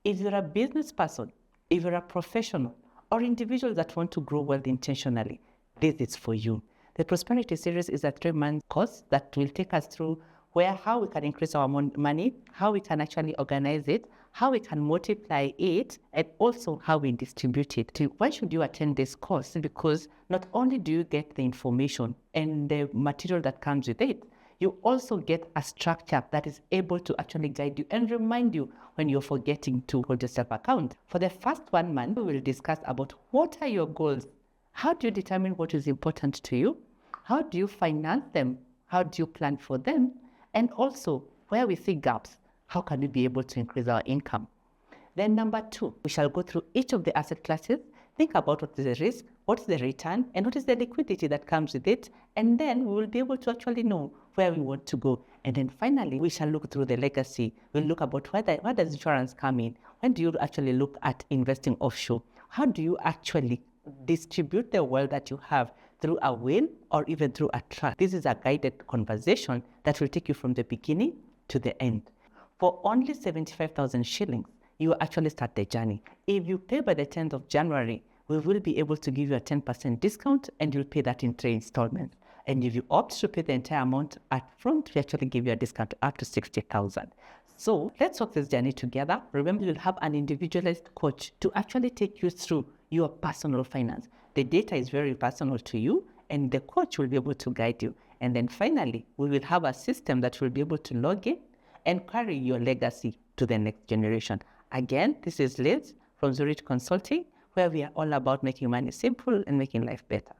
If you're a business person, if you're a professional, or individual that want to grow wealth intentionally, this is for you. The Prosperity Series is a 3-month course that will take us through how we can increase our money, how we can actually organize it, how we can multiply it, and also how we distribute it. Why should you attend this course? Because not only do you get the information and the material that comes with it, you also get a structure that is able to actually guide you and remind you when you're forgetting to hold yourself account. For the first 1 month, we will discuss about what are your goals? How do you determine what is important to you? How do you finance them? How do you plan for them? And also, where we see gaps, how can we be able to increase our income? Then number 2, we shall go through each of the asset classes, think about what is the risk, what is the return, and what is the liquidity that comes with it. And then we will be able to actually know where we want to go. And then finally, we shall look through the legacy. We'll look about where does insurance come in? When do you actually look at investing offshore? How do you actually distribute the wealth that you have through a will or even through a trust? This is a guided conversation that will take you from the beginning to the end. For only 75,000 shillings, you will actually start the journey. If you pay by the 10th of January, we will be able to give you a 10% discount and you'll pay that in 3 installments. And if you opt to pay the entire amount up front, we actually give you a discount up to 60,000. So let's walk this journey together. Remember, you'll have an individualized coach to actually take you through your personal finance. The data is very personal to you and the coach will be able to guide you. And then finally, we will have a system that will be able to log in and carry your legacy to the next generation. Again, this is Liz from Zurit Consulting, where we are all about making money simple and making life better.